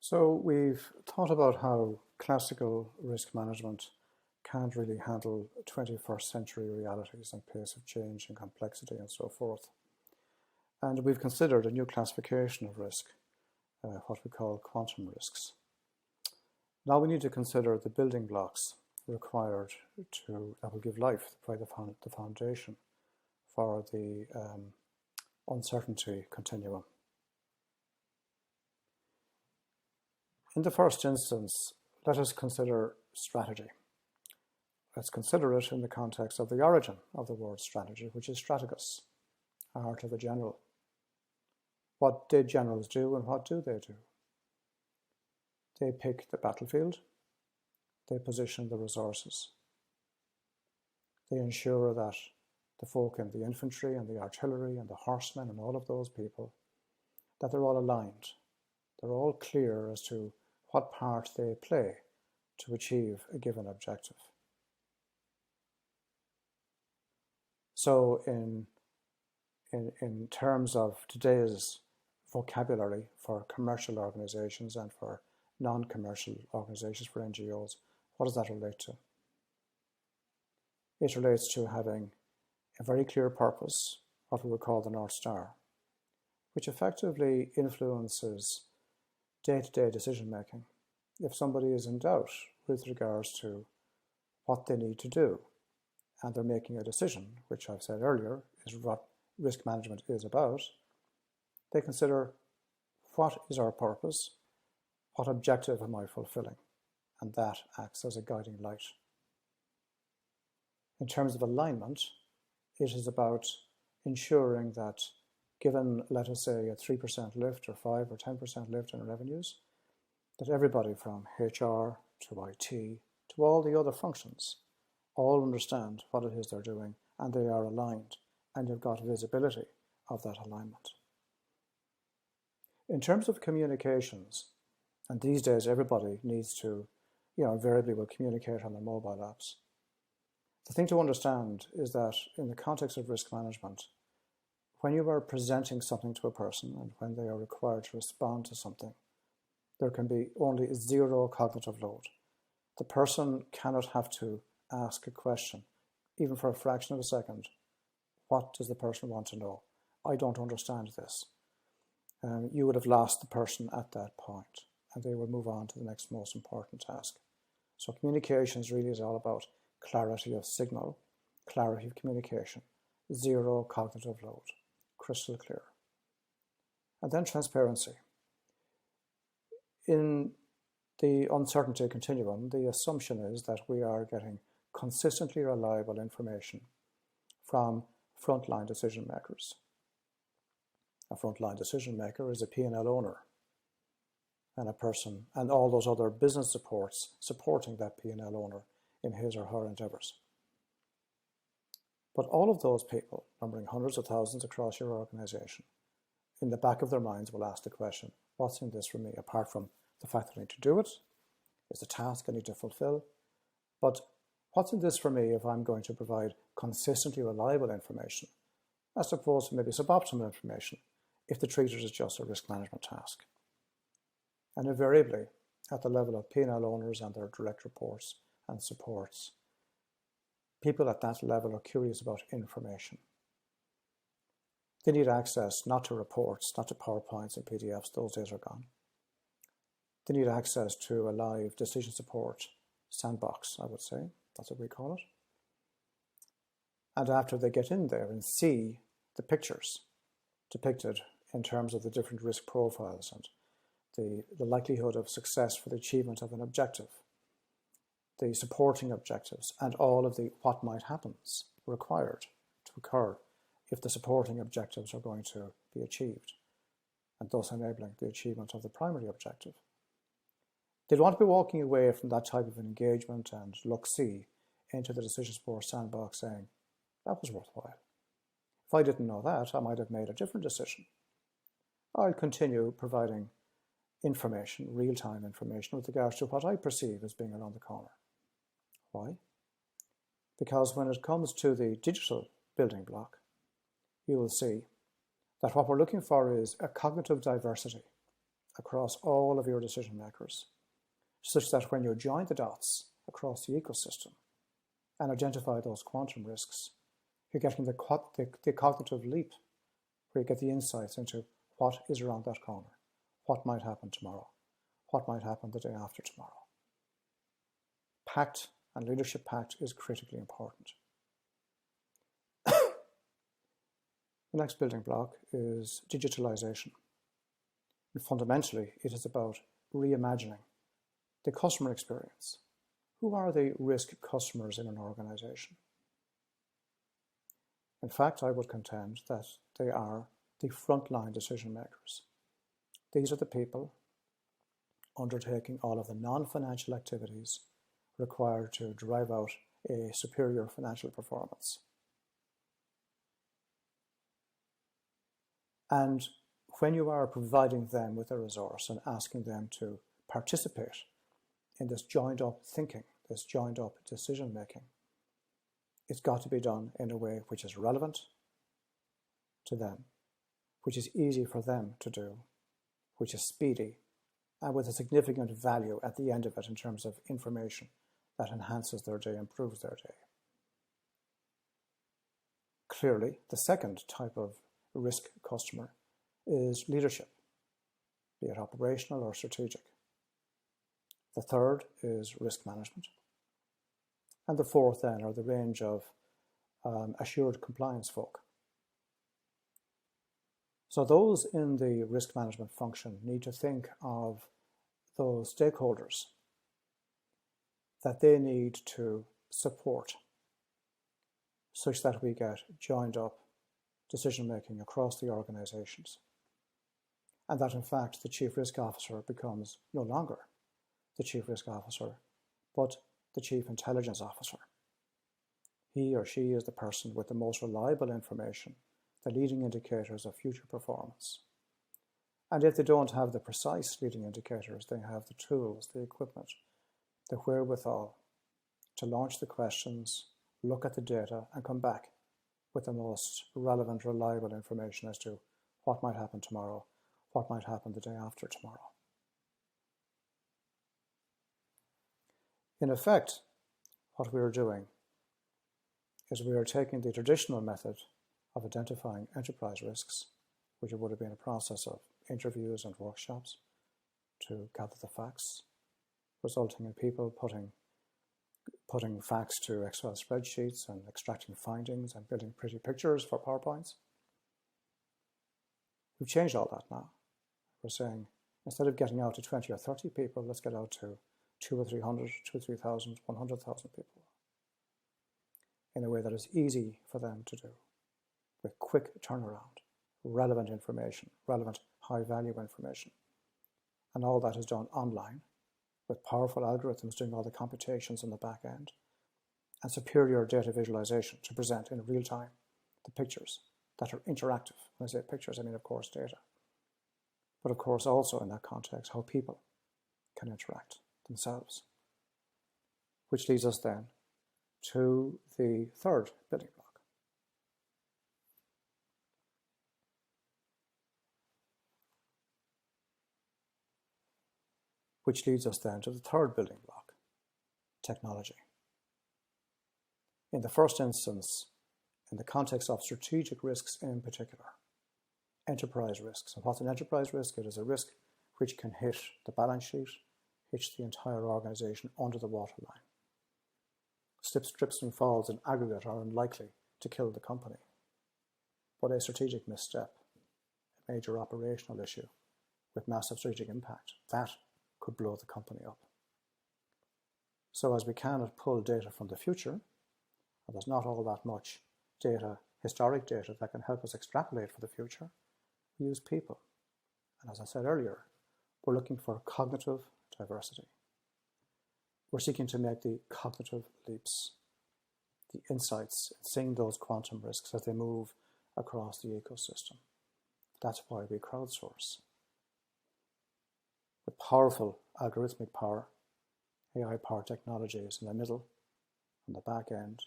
So we've thought about how classical risk management can't really handle 21st century realities and pace of change and complexity and so forth. And we've considered a new classification of risk, what we call quantum risks. Now we need to consider the building blocks required that will give life, provide the foundation for the uncertainty continuum. In the first instance, let us consider strategy. Let's consider it in the context of the origin of the word strategy, which is strategos, art of the general. What did generals do and what do they do? They pick the battlefield, they position the resources. They ensure that the folk in the infantry and the artillery and the horsemen and all of those people, that they're all aligned. They're all clear as to what part they play to achieve a given objective. So in terms of today's vocabulary for commercial organizations and for non-commercial organizations, for NGOs, what does that relate to? It relates to having a very clear purpose, what we would call the North Star, which effectively influences day-to-day decision-making. If somebody is in doubt with regards to what they need to do, and they're making a decision, which I've said earlier is what risk management is about, they consider, what is our purpose? What objective am I fulfilling? And that acts as a guiding light. In terms of alignment, it is about ensuring that given, let us say, a 3% lift or 5 or 10% lift in revenues, that everybody from HR to IT to all the other functions all understand what it is they're doing and they are aligned, and you've got visibility of that alignment. In terms of communications, and these days everybody needs to, invariably will communicate on their mobile apps. The thing to understand is that in the context of risk management, when you are presenting something to a person and when they are required to respond to something, there can be only zero cognitive load. The person cannot have to ask a question, even for a fraction of a second. What does the person want to know? I don't understand this. You would have lost the person at that point, and they will move on to the next most important task. So communications really is all about clarity of signal, clarity of communication, zero cognitive load, crystal clear. And then transparency. In the uncertainty continuum, the assumption is that we are getting consistently reliable information from frontline decision makers. A frontline decision maker is a P&L owner and a person and all those other business supports supporting that P&L owner in his or her endeavors. But all of those people, numbering hundreds of thousands across your organization, in the back of their minds will ask the question, what's in this for me, apart from the fact that I need to do it, it's a task I need to fulfill, but what's in this for me if I'm going to provide consistently reliable information, as opposed to maybe suboptimal information, if the treatment is just a risk management task. And invariably, at the level of P&L owners and their direct reports and supports, people at that level are curious about information. They need access not to reports, not to PowerPoints and PDFs, those days are gone. They need access to a live decision support sandbox, I would say. That's what we call it. And after they get in there and see the pictures depicted in terms of the different risk profiles and the likelihood of success for the achievement of an objective, the supporting objectives, and all of the what might happens required to occur if the supporting objectives are going to be achieved, and thus enabling the achievement of the primary objective. They'd want to be walking away from that type of engagement and look-see into the decision support sandbox saying, that was worthwhile. If I didn't know that, I might have made a different decision. I'll continue providing information, real-time information, with regards to what I perceive as being around the corner. Why? Because when it comes to the digital building block, you will see that what we're looking for is a cognitive diversity, across all of your decision makers, such that when you join the dots across the ecosystem and identify those quantum risks, you're getting the cognitive leap, where you get the insights into what is around that corner, what might happen tomorrow, what might happen the day after tomorrow. Pact and leadership pact is critically important. The next building block is digitalization. And fundamentally, it is about reimagining the customer experience. Who are the risk customers in an organization? In fact, I would contend that they are the frontline decision makers. These are the people undertaking all of the non-financial activities required to drive out a superior financial performance. And when you are providing them with a resource and asking them to participate in this joined up thinking, this joined up decision making, it's got to be done in a way which is relevant to them, which is easy for them to do, which is speedy, and with a significant value at the end of it in terms of information that enhances their day, improves their day. Clearly, the second type of risk customer is leadership, be it operational or strategic. The third is risk management. And the fourth then are the range of assured compliance folk. So those in the risk management function need to think of those stakeholders that they need to support such that we get joined up decision making across the organizations. And that in fact the chief risk officer becomes no longer the chief risk officer, but the chief intelligence officer. He or she is the person with the most reliable information, the leading indicators of future performance. And if they don't have the precise leading indicators, they have the tools, the equipment, the wherewithal to launch the questions, look at the data, and come back with the most relevant, reliable information as to what might happen tomorrow, what might happen the day after tomorrow. In effect, what we are doing is we are taking the traditional method of identifying enterprise risks, which would have been a process of interviews and workshops to gather the facts, resulting in people putting facts to Excel spreadsheets and extracting findings and building pretty pictures for PowerPoints. We've changed all that now. We're saying, instead of getting out to 20 or 30 people, let's get out to 200 or 300, 2 or 3,000, 100,000 people in a way that is easy for them to do, with quick turnaround, relevant information, relevant high-value information. And all that is done online with powerful algorithms doing all the computations on the back end and superior data visualization to present in real time the pictures that are interactive. When I say pictures, I mean, of course, data. But of course, also in that context, how people can interact themselves. Which leads us then to the third building block. Which leads us then to the third building block, technology. In the first instance, in the context of strategic risks in particular, enterprise risks. And what's an enterprise risk? It is a risk which can hit the balance sheet, hit the entire organization under the waterline. Slips, trips, and falls in aggregate are unlikely to kill the company. But a strategic misstep, a major operational issue with massive strategic impact, that could blow the company up. So as we cannot pull data from the future, and there's not all that much data, historic data, that can help us extrapolate for the future, we use people. And as I said earlier, we're looking for cognitive diversity. We're seeking to make the cognitive leaps, the insights, seeing those quantum risks as they move across the ecosystem. That's why we crowdsource. With powerful algorithmic power, AI-powered technologies in the middle and the back end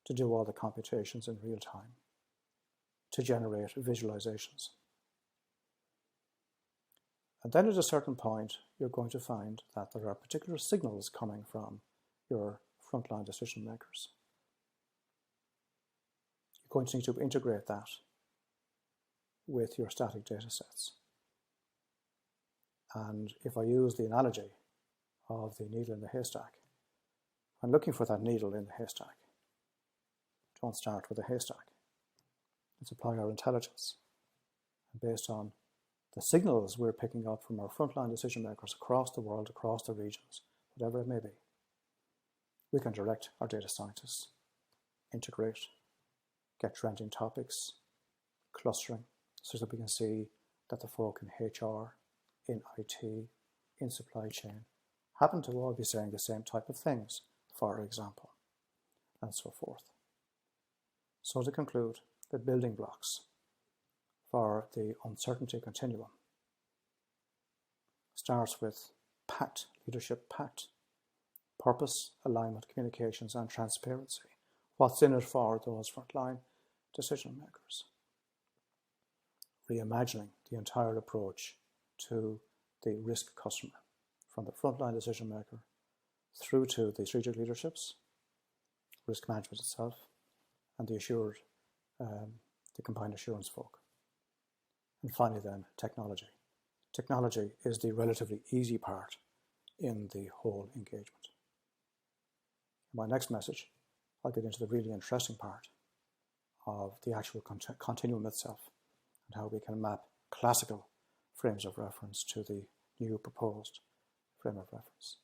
to do all the computations in real time, to generate visualizations. And then at a certain point, you're going to find that there are particular signals coming from your frontline decision makers. You're going to need to integrate that with your static data sets. And if I use the analogy of the needle in the haystack, I'm looking for that needle in the haystack. Don't start with a haystack. Let's apply our intelligence. And based on the signals we're picking up from our frontline decision makers across the world, across the regions, whatever it may be, we can direct our data scientists, integrate, get trending topics, clustering, so that we can see that the folk in HR, in IT, in supply chain, happen to all be saying the same type of things, for example, and so forth. So to conclude, the building blocks for the uncertainty continuum starts with PACT, leadership PACT, purpose, alignment, communications, and transparency. What's in it for those frontline decision makers? Reimagining the entire approach to the risk customer, from the frontline decision maker through to the strategic leaderships, risk management itself, and the combined assurance folk. And finally then, technology. Technology is the relatively easy part in the whole engagement. In my next message, I'll get into the really interesting part of the actual continuum itself and how we can map classical frames of reference to the new proposed frame of reference.